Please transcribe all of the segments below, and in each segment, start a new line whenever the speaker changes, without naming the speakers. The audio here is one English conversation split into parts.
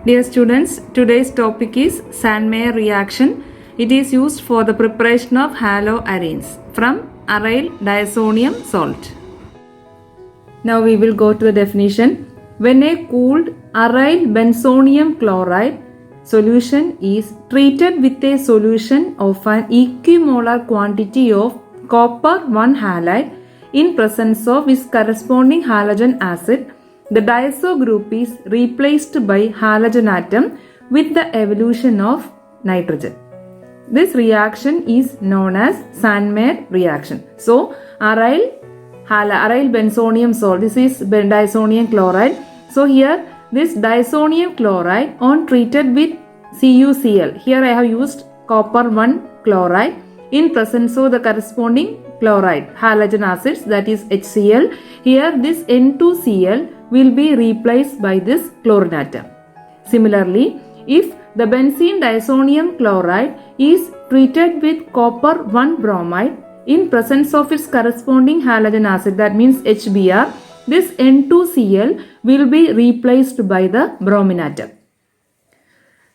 Dear students, today's topic is Sandmeyer reaction. It is used for the preparation of haloarenes from aryl diazonium salt. Now we will go to the definition. When a cooled aryl benzonium chloride solution is treated with a solution of an equimolar quantity of copper 1 halide in presence of its corresponding halogen acid, the diazo group is replaced by halogen atom with the evolution of nitrogen. This reaction is known as Sandmeyer reaction. So, aryl benzonium salt, this is diazonium chloride. So, here this diazonium chloride on treated with CuCl. Here I have used copper 1 chloride in presence of the corresponding chloride, halogen acids, that is HCl. Here this N2Cl will be replaced by this chlorine atom. Similarly, if the benzene diazonium chloride is treated with copper 1 bromide in presence of its corresponding halogen acid, that means HBr, this N2Cl will be replaced by the bromine atom.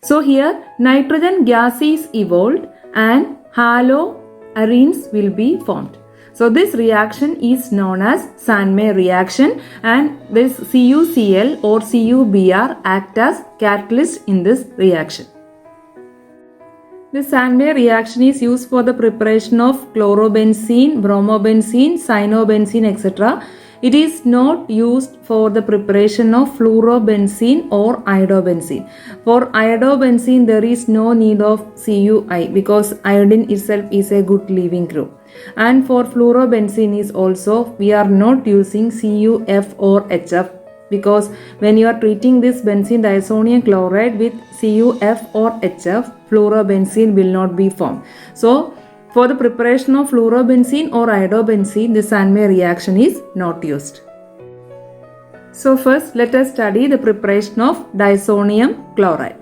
So here nitrogen gas is evolved and haloarenes will be formed. So this reaction is known as Sandmeyer reaction, and this CuCl or CuBr act as catalyst in this reaction. This Sandmeyer reaction is used for the preparation of chlorobenzene, bromobenzene, cyanobenzene, etc. It is not used for the preparation of fluorobenzene or iodobenzene. For iodobenzene, there is no need of CuI because iodine itself is a good leaving group. And for fluorobenzene is also, we are not using CuF or HF because when you are treating this benzene diazonium chloride with CuF or HF, fluorobenzene will not be formed. So, for the preparation of fluorobenzene or iodobenzene, the Sandmeyer reaction is not used. So first, let us study the preparation of diazonium chloride.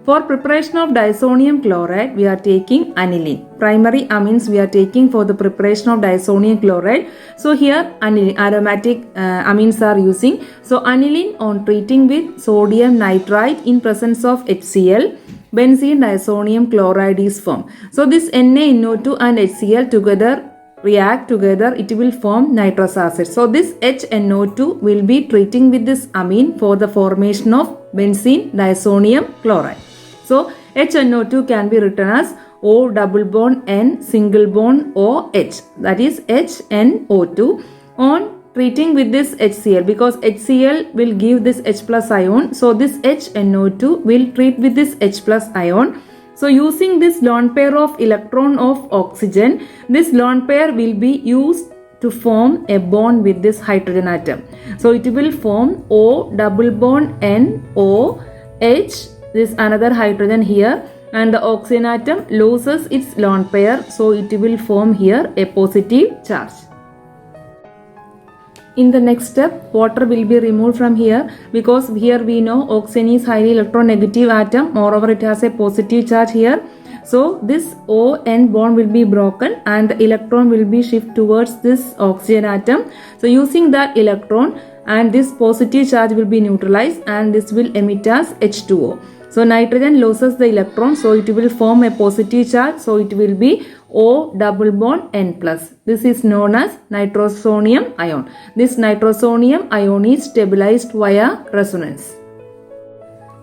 For preparation of diazonium chloride, we are taking aniline. Primary amines we are taking for the preparation of diazonium chloride. So here aniline, aromatic amines are using. So aniline on treating with sodium nitrite in presence of HCl, benzene diazonium chloride is formed. So this NaNO2 and HCl together react together, it will form nitrous acid. So this HNO2 will be treating with this amine for the formation of benzene diazonium chloride. So HNO2 can be written as O double bond N single bond OH, that is HNO2 on treating with this HCl because HCl will give this H plus ion. So this HNO2 will treat with this H plus ion. So using this lone pair of electron of oxygen, this lone pair will be used to form a bond with this hydrogen atom. So it will form O double bond N O H, this another hydrogen here, and the oxygen atom loses its lone pair. So it will form here a positive charge. In the next step, water will be removed from here because here we know oxygen is highly electronegative atom. Moreover, it has a positive charge here. So this ON bond will be broken and the electron will be shifted towards this oxygen atom. So using that electron and this positive charge will be neutralized and this will emit as H2O. So nitrogen loses the electron, so it will form a positive charge. So it will be O double bond N plus. This is known as nitrosonium ion. This nitrosonium ion is stabilized via resonance.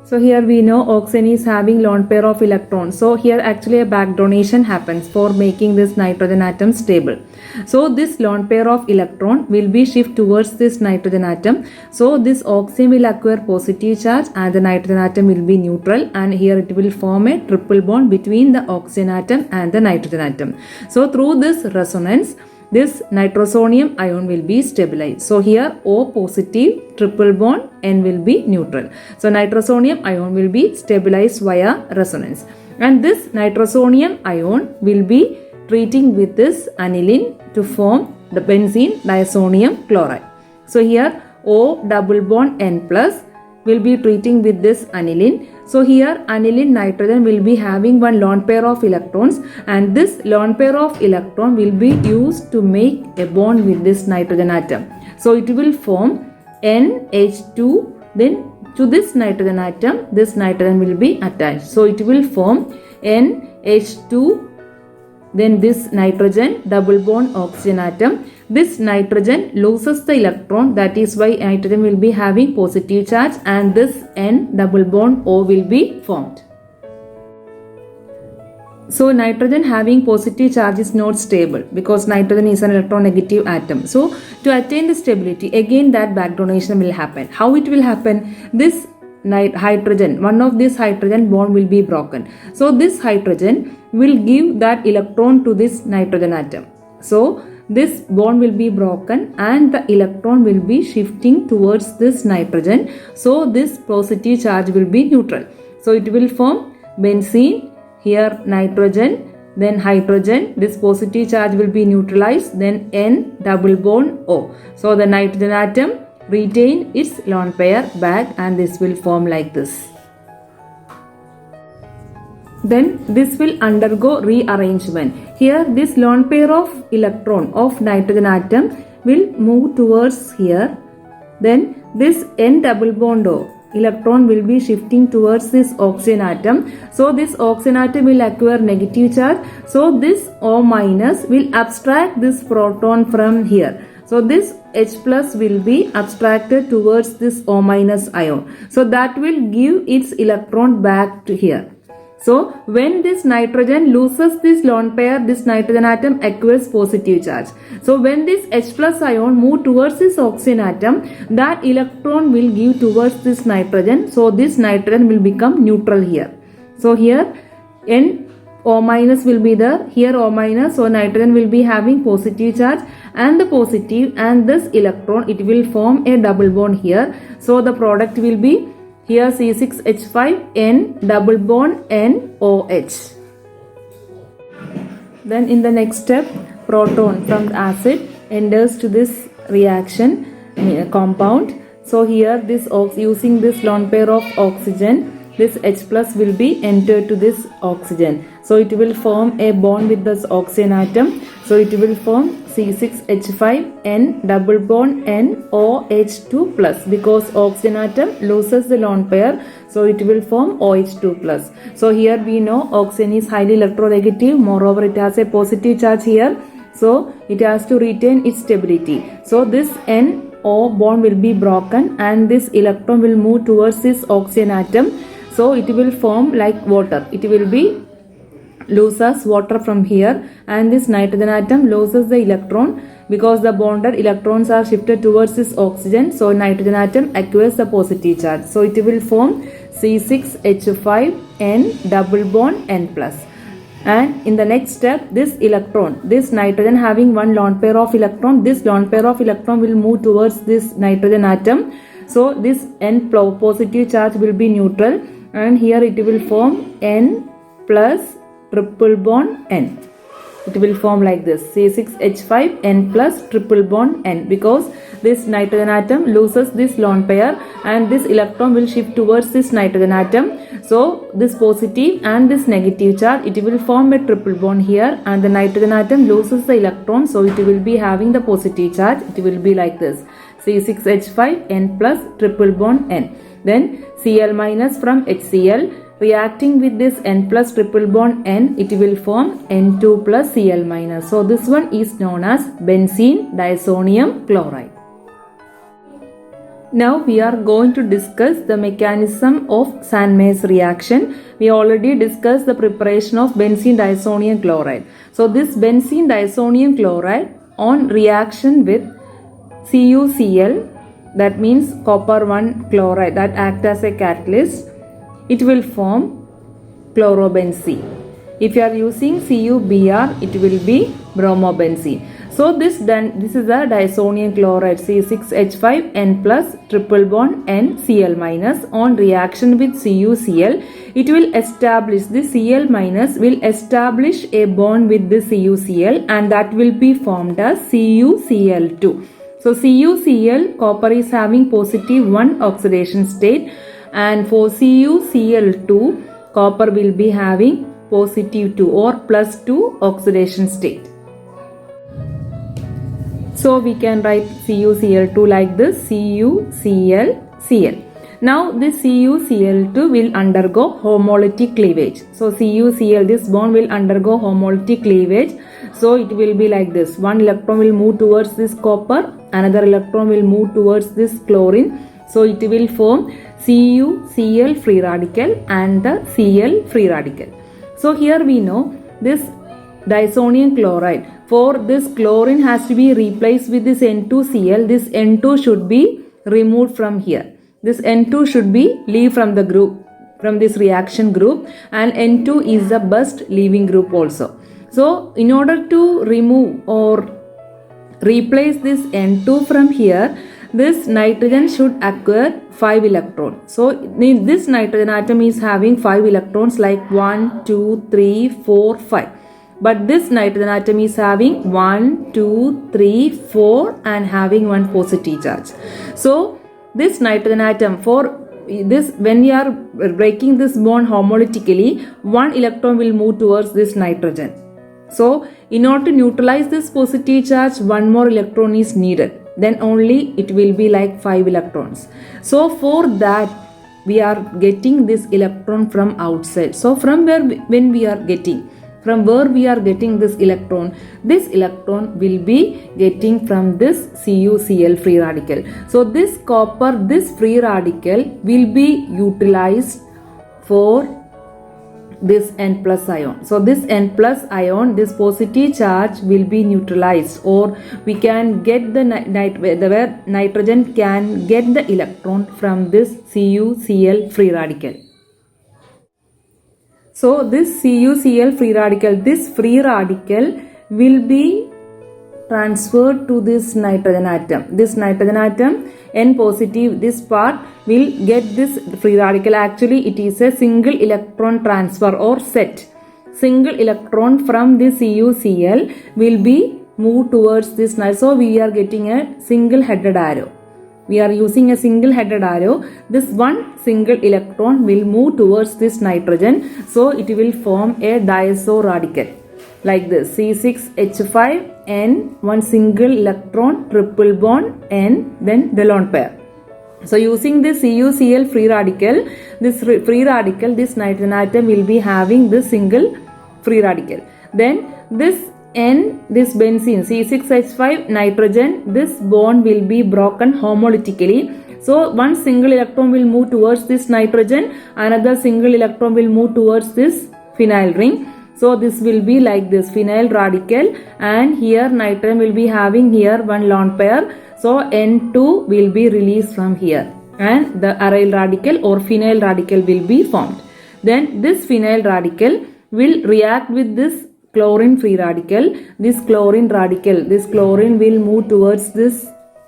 So here we know oxygen is having lone pair of electrons. So here actually a back donation happens for making this nitrogen atom stable. So this lone pair of electron will be shifted towards this nitrogen atom. So this oxygen will acquire positive charge and the nitrogen atom will be neutral, and here it will form a triple bond between the oxygen atom and the nitrogen atom. So through this resonance, this nitrosonium ion will be stabilized. So here O positive, triple bond, N will be neutral. So nitrosonium ion will be stabilized via resonance. And this nitrosonium ion will be treating with this aniline to form the benzene diazonium chloride. So here O double bond N plus will be treating with this aniline. So here aniline nitrogen will be having one lone pair of electrons, and this lone pair of electron will be used to make a bond with this nitrogen atom. So it will form NH2 then to this nitrogen atom, this nitrogen will be attached. So it will form NH2, then this nitrogen double bond oxygen atom. This nitrogen loses the electron, that is why nitrogen will be having positive charge, and this N double bond O will be formed. So nitrogen having positive charge is not stable because nitrogen is an electronegative atom. So to attain the stability, again that back donation will happen. How it will happen? This hydrogen, one of this hydrogen bond will be broken. So this hydrogen will give that electron to this nitrogen atom. So this bond will be broken and the electron will be shifting towards this nitrogen. So this positive charge will be neutral. So it will form benzene, here nitrogen, then hydrogen, this positive charge will be neutralized, then N double bond O. So the nitrogen atom retain its lone pair back and this will form like this. Then this will undergo rearrangement. Here this lone pair of electron of nitrogen atom will move towards here. Then this N double bond O electron will be shifting towards this oxygen atom. So this oxygen atom will acquire negative charge. So this O minus will abstract this proton from here. So this H plus will be abstracted towards this O minus ion. So that will give its electron back to here. So when this nitrogen loses this lone pair, this nitrogen atom acquires positive charge. So when this H plus ion move towards this oxygen atom, that electron will give towards this nitrogen. So this nitrogen will become neutral here. So here N O minus will be there, here O minus, so nitrogen will be having positive charge and the positive and this electron, it will form a double bond here. So the product will be here C6H5N double bond NOH. Then in the next step, proton from the acid enters to this reaction compound. So here this using this lone pair of oxygen, this H plus will be entered to this oxygen. So it will form a bond with this oxygen atom. So it will form C6H5N double bond NOH2 plus because oxygen atom loses the lone pair. So it will form OH2 plus. So here we know oxygen is highly electronegative. Moreover, it has a positive charge here. So it has to retain its stability. So this NO bond will be broken and this electron will move towards this oxygen atom. So it will form like water. It will be loses water from here and this nitrogen atom loses the electron because the bonded electrons are shifted towards this oxygen. So nitrogen atom acquires the positive charge. So it will form C6H5N double bond N plus. And in the next step, this electron, this nitrogen having one lone pair of electron, this lone pair of electron will move towards this nitrogen atom. So this N positive charge will be neutral and here it will form N plus triple bond N. It will form like this C6H5N plus triple bond N because this nitrogen atom loses this lone pair and this electron will shift towards this nitrogen atom. So this positive and this negative charge, it will form a triple bond here and the nitrogen atom loses the electron. So it will be having the positive charge. It will be like this C6H5N plus triple bond N. Then Cl minus from HCl reacting with this N plus triple bond N, it will form N2 plus Cl minus. So this one is known as benzene diazonium chloride. Now we are going to discuss the mechanism of Sandmeier's reaction. We already discussed the preparation of benzene diazonium chloride. So this benzene diazonium chloride on reaction with CuCl, that means copper 1 chloride that act as a catalyst, it will form chlorobenzene. If you are using CuBr, it will be bromobenzene. So this is the diazonium chloride C6H5N plus triple bond NCl minus on reaction with CuCl. It will establish, the Cl minus will establish a bond with the CuCl and that will be formed as CuCl2. So CuCl, copper is having positive 1 oxidation state. And for CuCl2, copper will be having positive 2 or plus 2 oxidation state. So we can write CuCl2 like this, CuClCl. Now this CuCl2 will undergo homolytic cleavage. So CuCl, this bond will undergo homolytic cleavage. So it will be like this. One electron will move towards this copper, another electron will move towards this chlorine. So it will form CuCl free radical and the Cl free radical. So here we know this disonium chloride. For this chlorine has to be replaced with this N2Cl. This N2 should be removed from here. This N2 should be leave from the group, from this reaction group, and N2 is the best leaving group also. So in order to remove or replace this N2 from here, this nitrogen should acquire 5 electrons. So this nitrogen atom is having 5 electrons like 1, 2, 3, 4, 5. But this nitrogen atom is having 1, 2, 3, 4 and having one positive charge. So this nitrogen atom, for this, when we are breaking this bond homolytically, one electron will move towards this nitrogen. So in order to neutralize this positive charge, one more electron is needed. Then only it will be like 5 electrons. So for that we are getting this electron from outside. So from where we are getting this electron will be getting from this CuCl free radical. So this copper, this free radical will be utilized for this N plus ion. So this N plus ion, this positive charge will be neutralized, or we can get the where nitrogen can get the electron from this CuCl free radical. So this CuCl free radical will be transferred to this nitrogen atom. This nitrogen atom, N positive, this part will get this free radical. Actually it is a single electron transfer or set. Single electron from this CuCl will be moved towards this. So we are getting a single headed arrow. We are using a single headed arrow. This one single electron will move towards this nitrogen. So it will form a diazo radical like this, C6H5 N, one single electron, triple bond N, then the lone pair. So using this CuCl free radical, this nitrogen atom will be having this single free radical. Then this N, this benzene, C6H5 nitrogen, this bond will be broken homolytically. So one single electron will move towards this nitrogen, another single electron will move towards this phenyl ring. So this will be like this phenyl radical, and here nitrogen will be having here one lone pair. So N2 will be released from here and the aryl radical or phenyl radical will be formed. Then this phenyl radical will react with this chlorine free radical. This chlorine will move towards this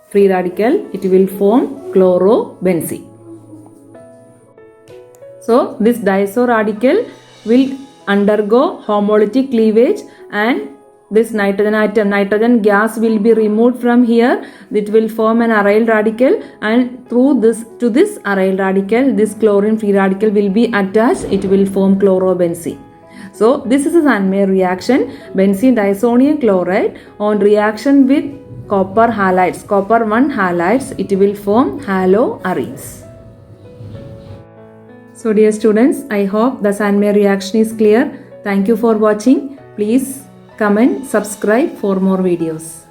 free radical. It will form chlorobenzene. So this diazo radical will undergo homolytic cleavage, and this nitrogen gas will be removed from here. It will form an aryl radical, and through this to this aryl radical, this chlorine free radical will be attached. It will form chlorobenzene. So this is a Sandmeyer reaction. Benzene disonium chloride on reaction with copper halides, copper 1 halides, it will form haloarenes. So dear students, I hope the Sandmeyer reaction is clear. Thank you for watching. Please comment, subscribe for more videos.